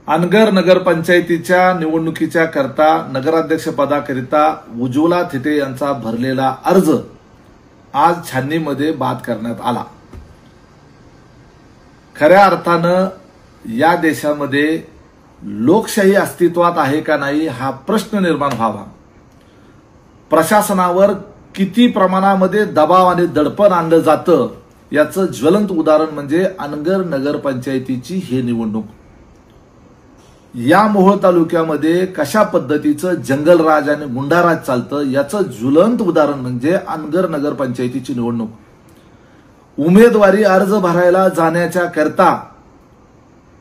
अनगर नगरपंचायतीच्या निवडणुकीच्या करता नगराध्यक्ष पदाकरिता उज्ज्वला थिटे यांचा भरलेला अर्ज आज छाननीमध्ये बाद करण्यात आला। खऱ्या अर्थानं या देशामध्ये लोकशाही अस्तित्वात आहे का नाही हा प्रश्न निर्माण व्हावा। प्रशासनावर किती प्रमाणामध्ये दबाव आणि दडपण आणलं जातं याचं ज्वलंत उदाहरण म्हणजे अनगर नगरपंचायतीची ही निवडणूक। या मोहोळ तालुक्यामध्ये कशा पद्धतीचं जंगलराज आणि गुंडाराज चालतं याचं ज्वलंत उदाहरण म्हणजे अनगर नगरपंचायतीची निवडणूक। उमेदवारी अर्ज भरायला जाण्याच्या करता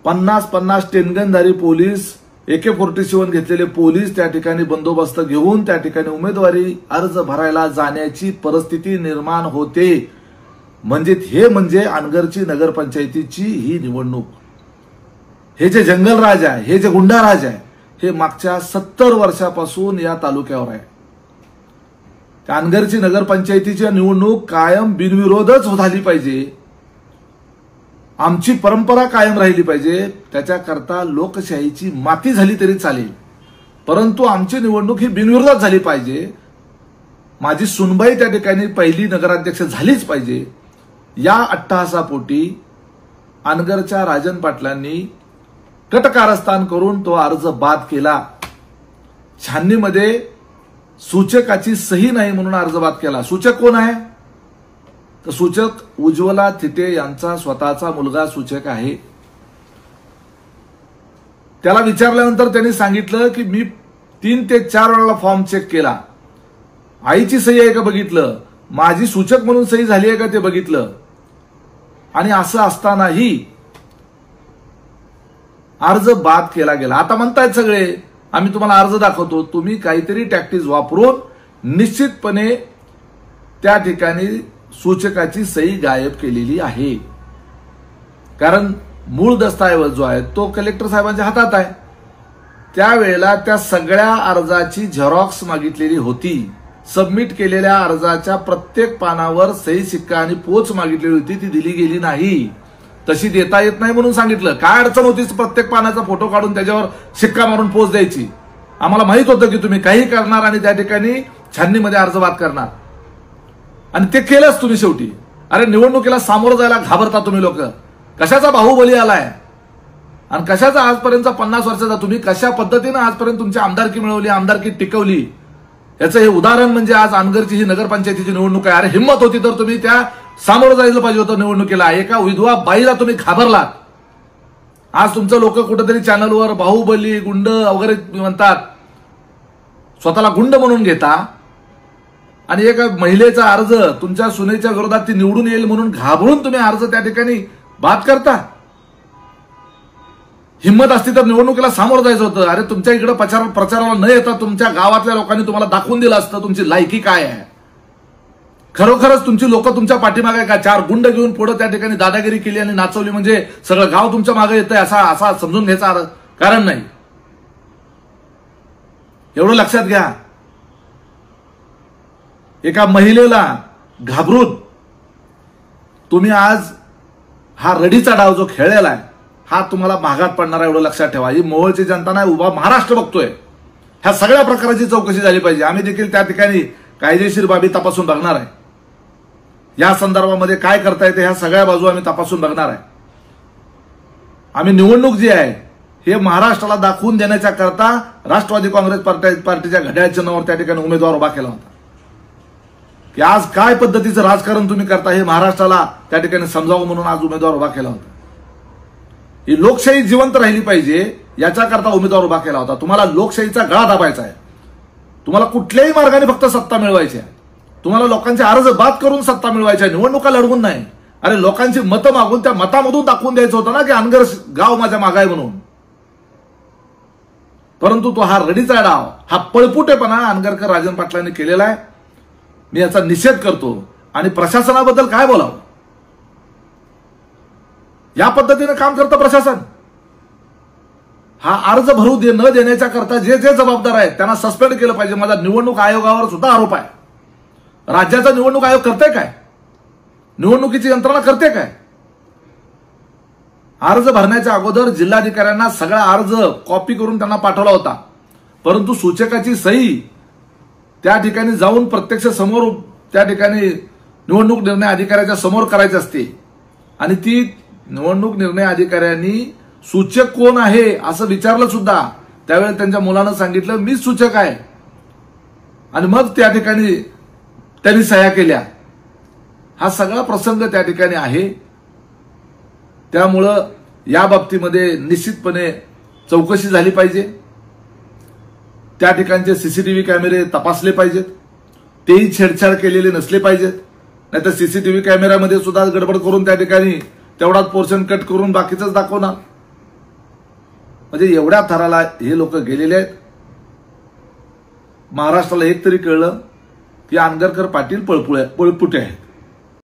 50-50 टेनगनधारी पोलीस, AK-47 घेतलेले पोलीस त्या ठिकाणी बंदोबस्त घेऊन त्या ठिकाणी उमेदवारी अर्ज भरायला जाण्याची परिस्थिती निर्माण होते। म्हणजे अनगरची नगरपंचायतीची ही निवडणूक। हे जे जंगलराज आहे, हे जे गुंडाराज आहे, हे मागच्या 70 वर्षापासून या तालुक्यावर आहे। त्या अनगरची नगरपंचायतीची निवडणूक कायम बिनविरोधच झाली पाहिजे, आमची परंपरा कायम राहिली पाहिजे। त्याच्याकरता लोकशाहीची माती झाली तरी चालेल, परंतु आमची निवडणूक ही बिनविरोधात झाली पाहिजे। माझी सुनबाई त्या ठिकाणी पहिली नगराध्यक्ष झालीच पाहिजे। या अट्टहासापोटी अनगरच्या राजन पाटलांनी कटकारस्थान करून तो अर्ज बाद केला। छाननीमध्ये सूचकाची सही नाही म्हणून अर्ज बाद केला। सूचक कोण आहे तर सूचक उज्ज्वला थिटे यांचा स्वतःचा मुलगा सूचक आहे। त्याला विचारल्यानंतर त्यांनी सांगितलं की मी 3 ते 4 वेळा फॉर्म चेक केला, आईची सही आहे का बघितलं, माझी सूचक म्हणून सही झाली आहे का ते बघितलं, आणि असं असतानाही अर्ज बाद केला गेला। आता म्हणतायत सगळे आम्ही तुम्हाला अर्ज दाखवतो, तुम्ही काहीतरी टॅक्टिक्स वापरून निश्चितपणे त्या ठिकाणी सूचकाची सही गायब केलेली आहे। कारण मूळ दस्तऐवज जो आहे तो कलेक्टर साहेबांच्या हातात आहे। त्यावेळेला त्या सगळ्या अर्जाची झेरॉक्स मागितलेली होती, सबमिट केलेल्या अर्जाच्या प्रत्येक पानावर सही शिक्का आणि पोच मागितलेली होती, ती दिली गेली नाही। तशी देता येत नाही म्हणून सांगितलं। काय अडचण होती प्रत्येक पानाचा फोटो काढून त्याच्यावर शिक्का मारून पोच द्यायची? आम्हाला माहित होतं की तुम्ही काही करणार आणि त्या ठिकाणी छाननीमध्ये अर्ज बाद करणार, आणि ते केलंच तुम्ही शेवटी। अरे निवडणुकीला सामोरं जायला घाबरता तुम्ही लोक। कशाचा बाहुबली आलाय आणि कशाचा आजपर्यंत 50 वर्षाचा तुम्ही कशा पद्धतीने आजपर्यंत तुमची आमदारकी मिळवली, आमदारकी टिकवली, याचं हे उदाहरण म्हणजे आज अनगरची ही नगरपंचायतीची निवडणूक आहे। अरे हिंमत होती तर तुम्ही त्या सामोरं जायला पाहिजे होतं निवडणुकीला। एका विधवा बाईला तुम्ही घाबरलात। आज तुमचं लोक कुठेतरी चॅनलवर बाहुबली गुंड वगैरे म्हणतात, स्वतःला गुंड म्हणून घेता, आणि एका महिलेचा अर्ज तुमच्या सुनेच्या विरोधात ती निवडून येईल म्हणून घाबरून तुम्ही अर्ज त्या ठिकाणी बाद करता। हिंमत असती तर निवडणुकीला सामोरं जायचं होतं। अरे तुमच्या इकडे प्रचाराला न येता तुमच्या गावातल्या लोकांनी तुम्हाला दाखवून दिलं असतं तुमची लायकी काय आहे। खरोखरच तुमची लोक तुमच्या पाठीमागे का 4 गुंड घेऊन पुढे त्या ठिकाणी दादागिरी केली आणि नाचवली म्हणजे सगळं गाव तुमच्या मागे येतंय असा समजून घ्यायचा कारण नाही। एवढं लक्षात घ्या, एका महिलेला घाबरून तुम्ही आज हा रडीचा डाव जो खेळलेला आहे हा तुम्हाला महागात पडणारा, एवढं लक्षात ठेवा। ही मोहोळची जनता नाही, उभा महाराष्ट्र बघतोय। ह्या सगळ्या प्रकारची चौकशी झाली पाहिजे। आम्ही देखील त्या ठिकाणी कायदेशीर बाबी तपासून बघणार आहे। या संदर्भामध्ये काय करता येते ह्या सगळ्या बाजू आम्ही तपासून बघणार आहे। आम्ही निवडणूक जी आहे हे महाराष्ट्राला दाखवून देण्याच्या करता राष्ट्रवादी काँग्रेस पार्टीच्या घड्याळ चिन्हावर त्या ठिकाणी उमेदवार उभा केला होता की आज काय पद्धतीचं राजकारण तुम्ही करता हे महाराष्ट्राला त्या ठिकाणी समजावं म्हणून आज उमेदवार उभा केला होता। ही लोकशाही जिवंत राहिली पाहिजे याच्याकरता उमेदवार उभा केला होता। तुम्हाला लोकशाहीचा गळा दाबायचा आहे, तुम्हाला कुठल्याही मार्गाने फक्त सत्ता मिळवायची आहे, तुम्हाला लोकांचे अर्ज बाद करून सत्ता मिळवायची आहे, निवडणुका लढवून नाही। अरे लोकांची मतं मागून त्या मतामधून दाखवून द्यायचं होतं ना की अनगर गाव माझ्या मागाय म्हणून। परंतु तो हा रडीचा डाव, हा पळपुटेपणा अनगरकर राजन पाटलांनी केलेला आहे। मी याचा निषेध करतो आणि प्रशासनाबद्दल काय बोलावं? या पद्धतीने काम करतं प्रशासन। हा अर्ज भरू न देण्याच्या करता जे जबाबदार आहेत त्यांना सस्पेंड केलं पाहिजे। माझा निवडणूक आयोगावर सुद्धा आरोप आहे। राज्याचा निवडणूक आयोग करते काय? निवडणुकीची यंत्रणा करते काय? अर्ज भरण्याच्या अगोदर जिल्हाधिकाऱ्यांना सगळा अर्ज कॉपी करून त्यांना पाठवला होता, परंतु सूचकाची सही त्या ठिकाणी जाऊन प्रत्यक्ष समोर त्या ठिकाणी निवडणूक निर्णय अधिकाऱ्याच्या समोर करायची असते आणि ती निवडणूक निर्णय अधिकाऱ्यांनी सूचक कोण आहे असं विचारलं सुद्धा. त्यावेळी त्यांच्या मुलानं सांगितलं मीच सूचक आहे आणि मग त्या ठिकाणी त्यांनी सह्या केल्या. हा सगळा प्रसंग त्या ठिकाणी आहे. त्यामुळं या बाबतीमध्ये निश्चितपणे चौकशी झाली पाहिजे. त्या ठिकाणचे सीसीटीव्ही कॅमेरे तपासले पाहिजेत, तेही छेडछाड केलेले नसले पाहिजेत. नाहीतर सीसीटीव्ही कॅमेऱ्यामध्ये सुद्धा गडबड करून त्या ठिकाणी तेवढाच पोर्शन कट करून बाकीचंच दाखवणार. म्हणजे एवढ्या थराला हे लोक गेलेले आहेत. महाराष्ट्राला एक तरी कळलं की आंगरकर पाटील पळपुटे आहेत.